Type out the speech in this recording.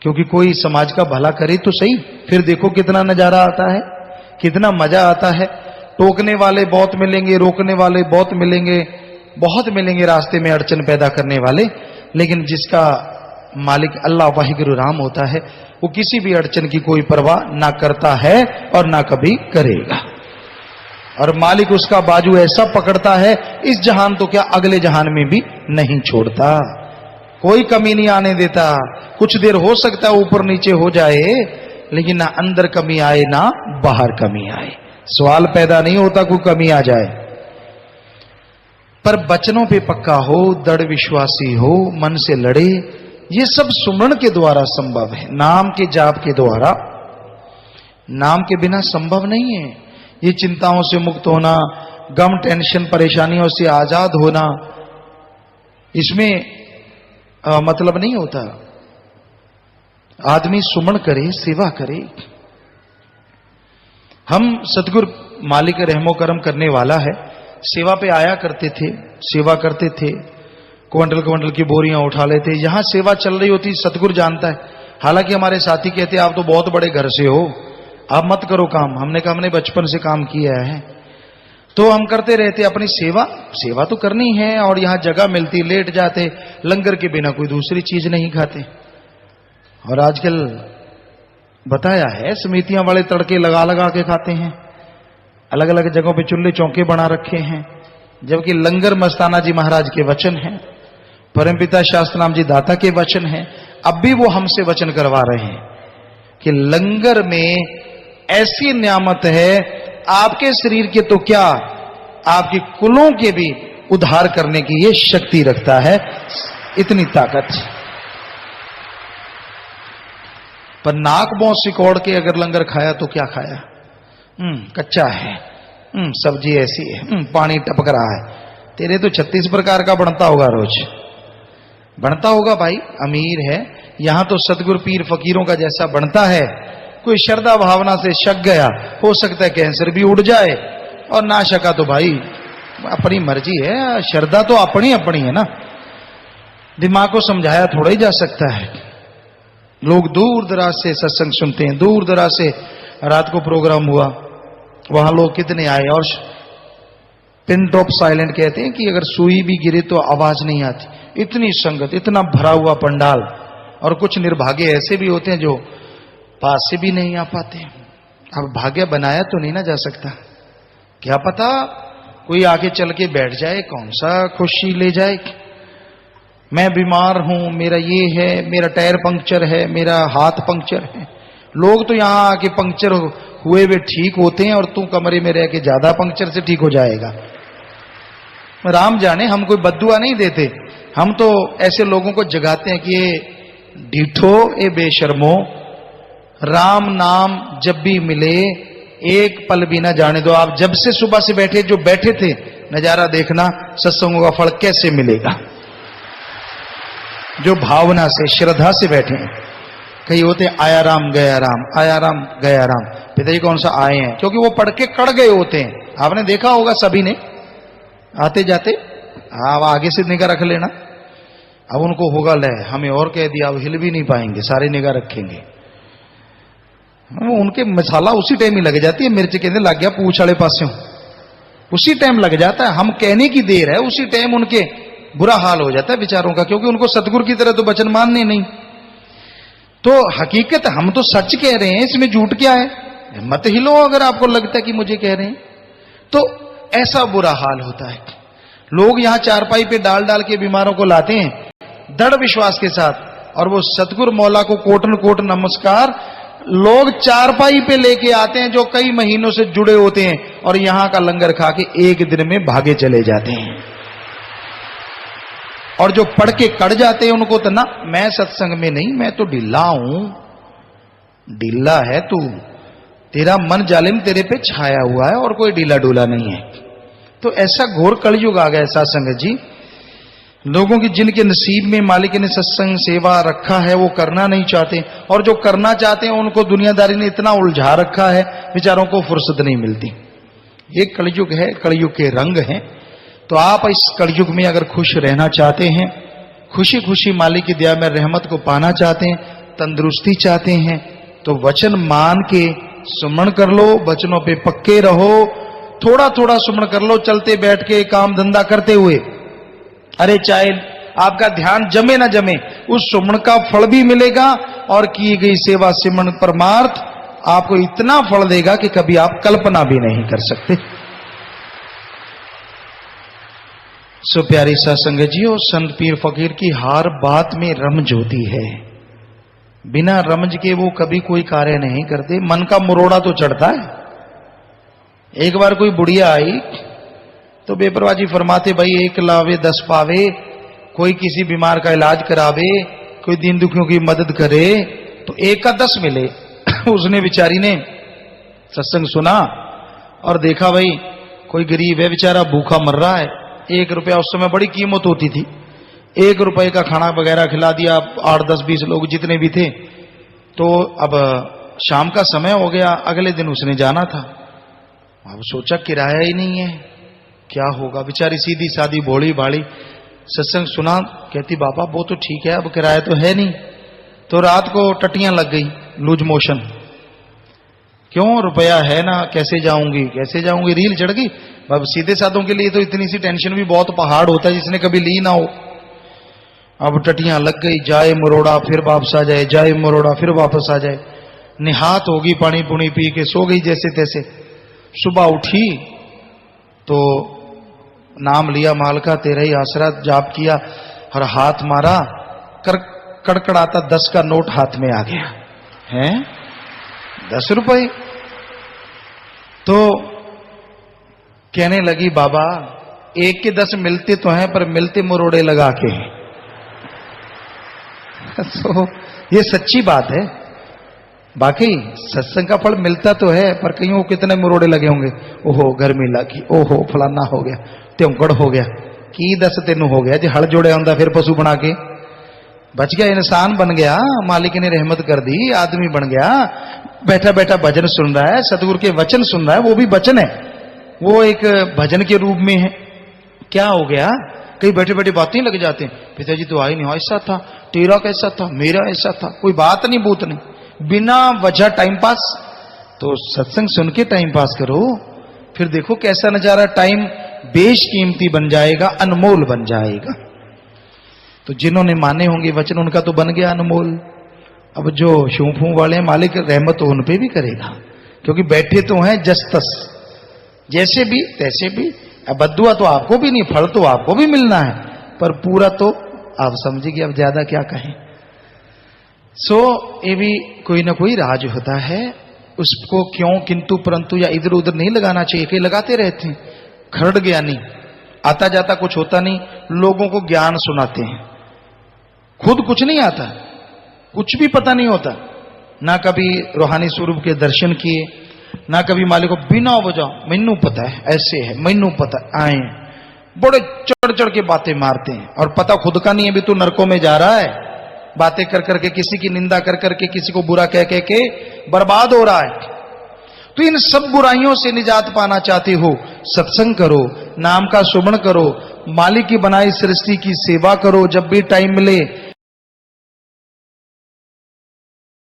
क्योंकि कोई समाज का भला करे तो सही, फिर देखो कितना नजारा आता है, कितना मजा आता है। टोकने वाले बहुत मिलेंगे, रोकने वाले बहुत मिलेंगे, बहुत मिलेंगे रास्ते में अड़चन पैदा करने वाले, लेकिन जिसका मालिक अल्लाह वाहिगुरु राम होता है वो किसी भी अड़चन की कोई परवाह ना करता है और ना कभी करेगा। और मालिक उसका बाजू ऐसा पकड़ता है, इस जहान तो क्या अगले जहान में भी नहीं छोड़ता, कोई कमी नहीं आने देता। कुछ देर हो सकता है ऊपर नीचे हो जाए, लेकिन ना अंदर कमी आए ना बाहर कमी आए। सवाल पैदा नहीं होता कोई कमी आ जाए, पर बचनों पे पक्का हो, दृढ़ विश्वासी हो, मन से लड़े। ये सब सुमरण के द्वारा संभव है, नाम के जाप के द्वारा। नाम के बिना संभव नहीं है। ये चिंताओं से मुक्त होना, गम टेंशन परेशानियों से आजाद होना, इसमें मतलब नहीं होता। आदमी सुमन करे, सेवा करे। हम सतगुरु मालिक रहमो करम करने वाला है, सेवा पे आया करते थे, सेवा करते थे, क्विंटल क्विंटल की बोरियां उठा लेते। यहां सेवा चल रही होती सतगुरु जानता है। हालांकि हमारे साथी कहते आप तो बहुत बड़े घर से हो, आप मत करो काम। हमने कहा हमने बचपन से काम किया है, तो हम करते रहते अपनी सेवा। सेवा तो करनी है, और यहां जगह मिलती लेट जाते, लंगर के बिना कोई दूसरी चीज नहीं खाते। और आजकल बताया है समितियां वाले तड़के लगा लगा के खाते हैं, अलग अलग जगहों पे चूल्हे चौके बना रखे हैं, जबकि लंगर मस्ताना जी महाराज के वचन हैं, परमपिता शास्त्रनाम जी दाता के वचन हैं। अब भी वो हमसे वचन करवा रहे हैं कि लंगर में ऐसी नियामत है, आपके शरीर के तो क्या, आपके कुलों के भी उद्धार करने की ये शक्ति रखता है, इतनी ताकत। पर नाक मुंह सिकोड़ के अगर लंगर खाया तो क्या खाया, कच्चा है, सब्जी ऐसी है, पानी टपक रहा है। तेरे तो 36 प्रकार का बनता होगा, रोज बनता होगा भाई, अमीर है। यहां तो सतगुरु पीर फकीरों का जैसा बनता है, कोई श्रद्धा भावना से शक गया, हो सकता है कैंसर भी उड़ जाए, और ना शका तो भाई अपनी मर्जी है। श्रद्धा तो अपनी अपनी है ना, दिमाग को समझाया थोड़ा ही जा सकता है। लोग दूर दराज से सत्संग सुनते हैं, दूर दराज से रात को प्रोग्राम हुआ, वहां लोग कितने आए, और पिन ड्रॉप साइलेंट कहते हैं कि अगर सुई भी गिरे तो आवाज नहीं आती। इतनी संगत, इतना भरा हुआ पंडाल, और कुछ निर्भाग्य ऐसे भी होते हैं जो पास से भी नहीं आ पाते। अब भाग्य बनाया तो नहीं ना जा सकता, क्या पता कोई आगे चल के बैठ जाए, कौन सा खुशी ले जाए। मैं बीमार हूं, मेरा ये है, मेरा टायर पंक्चर है, मेरा हाथ पंक्चर है। लोग तो यहां आके पंक्चर हुए वे ठीक होते हैं, और तू कमरे में रह के ज्यादा पंक्चर से ठीक हो जाएगा। राम जाने, हम कोई बद्दुआ नहीं देते, हम तो ऐसे लोगों को जगाते हैं कि ये ढीठो, ए बेशर्मो, राम नाम जब भी मिले एक पल भी ना जाने दो। आप जब से सुबह से बैठे, जो बैठे थे, नजारा देखना सत्संगों का फल कैसे मिलेगा। जो भावना से श्रद्धा से बैठे हैं, कई होते आया राम गया राम, आया राम गया राम। पिताजी कौन सा आए हैं, क्योंकि वो पढ़ के कड़ गए होते हैं। आपने देखा होगा सभी ने, आते जाते आप आगे से निगाह रख लेना। अब उनको होगा ले हमें और कह दिया, अब हिल भी नहीं पाएंगे, सारे निगाह रखेंगे। उनके मसाला उसी टाइम ही लग जाती है, मिर्च कहते लग गया पूछ वाले पासे, उसी टाइम लग जाता है। हम कहने की देर है, उसी टाइम उनके बुरा हाल हो जाता है विचारों का, क्योंकि उनको सतगुरु की तरह तो वचन मानने नहीं। तो हकीकत हम तो सच कह रहे हैं, इसमें झूठ क्या है। मत हिलो अगर आपको लगता है कि मुझे कह रहे हैं तो। ऐसा बुरा हाल होता है। लोग यहां चारपाई पे डाल डाल के बीमारों को लाते हैं दृढ़ विश्वास के साथ, और वो सतगुरु मौला को कोटन कोट नमस्कार लोग चारपाई पे लेके आते हैं, जो कई महीनों से जुड़े होते हैं, और यहां का लंगर खा के एक दिन में भागे चले जाते हैं। और जो पढ़ के कड़ जाते हैं उनको तो ना, मैं सत्संग में नहीं, मैं तो ढीला हूं। ढीला है तू, तेरा मन जालिम तेरे पे छाया हुआ है, और कोई ढीला डोला नहीं है। तो ऐसा घोर कलयुग आ गया ऐसा संगत जी। लोगों की जिनके नसीब में मालिक ने सत्संग सेवा रखा है, वो करना नहीं चाहते, और जो करना चाहते हैं उनको दुनियादारी ने इतना उलझा रखा है, बेचारों को फुर्सत नहीं मिलती। ये कलयुग है, कलयुग के रंग हैं। तो आप इस कलयुग में अगर खुश रहना चाहते हैं, खुशी खुशी मालिक की दया में रहमत को पाना चाहते हैं, तंदुरुस्ती चाहते हैं तो वचन मान के सुमन कर लो, वचनों पे पक्के रहो, थोड़ा थोड़ा सुमन कर लो, चलते बैठ के काम धंधा करते हुए। अरे चाहे आपका ध्यान जमे ना जमे, उस सुमन का फल भी मिलेगा और की गई सेवा सिमरन परमार्थ आपको इतना फल देगा कि कभी आप कल्पना भी नहीं कर सकते। सो प्यारी सत्संग जियो, संत पीर फकीर की हर बात में रमज होती है। बिना रमज के वो कभी कोई कार्य नहीं करते। मन का मुरोड़ा तो चढ़ता है। एक बार कोई बुढ़िया आई तो बेपरवाजी फरमाते, भाई 1 लावे 10 पावे, कोई किसी बीमार का इलाज करावे, कोई दीन दुखियों की मदद करे तो 1 का 10 मिले। उसने बेचारी ने सत्संग सुना और देखा भाई कोई गरीब है बेचारा, भूखा मर रहा है। 1 रुपया उस समय बड़ी कीमत होती थी। 1 रुपए का खाना वगैरह खिला दिया, 8, 10, 20 लोग जितने भी थे। तो अब शाम का समय हो गया, अगले दिन उसने जाना था। अब सोचा किराया ही नहीं है, क्या होगा। बेचारी सीधी सादी भोली भाली सत्संग सुना, कहती बाबा वो तो ठीक है, अब किराया तो है नहीं। तो रात को टटियां लग गई, लूज मोशन। क्यों, रुपया है ना, कैसे जाऊंगी, रील चढ़ गई। अब सीधे साधों के लिए तो इतनी सी टेंशन भी बहुत पहाड़ होता है, जिसने कभी ली ना हो। अब टटियां लग गई, जाए मुरोड़ा फिर वापस आ जाए, जाए मुरोड़ा फिर वापस आ जाए। निहात होगी, पानी पुनी पी के सो गई जैसे तैसे। सुबह उठी तो नाम लिया माल का, तेरा ही आसरा, जाप किया और हाथ मारा, कड़कड़ाता 10 का नोट हाथ में आ गया है, 10 रुपए। तो कहने लगी बाबा 1 के 10 मिलते तो हैं पर मिलते मुरोड़े लगा के हैं। तो ये सच्ची बात है। बाकी सत्संग का फल मिलता तो है पर कईयों कितने मुरोड़े लगे होंगे। ओहो गर्मी लगी, ओहो फलाना हो गया, त्योंकड़ हो गया, की 10 तेनू हो गया। जो हल जोड़े होंदा फिर पशु बना के बच गया, इंसान बन गया, मालिक ने रहमत कर दी, आदमी बन गया, बैठा बैठा भजन सुन रहा है, सतगुरु के वचन सुन रहा है। वो भी वचन है, वो एक भजन के रूप में है। क्या हो गया, कहीं बैठे बैठे बातें लग जाते हैं। पिताजी तो आई नहीं, ऐसा था, तेरा कैसा था, मेरा ऐसा था, कोई बात नहीं बूत नहीं, बिना वजह टाइम पास। तो सत्संग सुन के टाइम पास करो, फिर देखो कैसा नजारा, टाइम बेशकीमती बन जाएगा, अनमोल बन जाएगा। तो जिन्होंने माने होंगे वचन उनका तो बन गया अनमोल। अब जो शूफू वाले हैं, मालिक रहमत तो उन पे भी करेगा, क्योंकि बैठे तो हैं जस तस, जैसे भी तैसे भी। अब बद्दुआ तो आपको भी नहीं, फल तो आपको भी मिलना है, पर पूरा तो आप समझिए, अब ज्यादा क्या कहें। सो ये भी कोई ना कोई राज होता है, उसको क्यों किंतु परंतु या इधर उधर नहीं लगाना चाहिए। कई लगाते रहते हैं, खरड़ ज्ञानी, आता जाता कुछ होता नहीं, लोगों को ज्ञान सुनाते हैं, खुद कुछ नहीं आता, कुछ भी पता नहीं होता, ना कभी रूहानी स्वरूप के दर्शन किए, ना कभी मालिक को बिना वजह मैनू पता है, ऐसे है मैनू पता, आए बड़े चढ़ चढ़ के बातें मारते हैं और पता खुद का नहीं है भी तू नरकों में जा रहा है। बातें कर करके, किसी की निंदा कर करके, किसी को बुरा कह के बर्बाद हो रहा है। तो इन सब बुराइयों से निजात पाना चाहते हो, सत्संग करो, नाम का सुमन करो, मालिक की बनाई सृष्टि की सेवा करो। जब भी टाइम मिले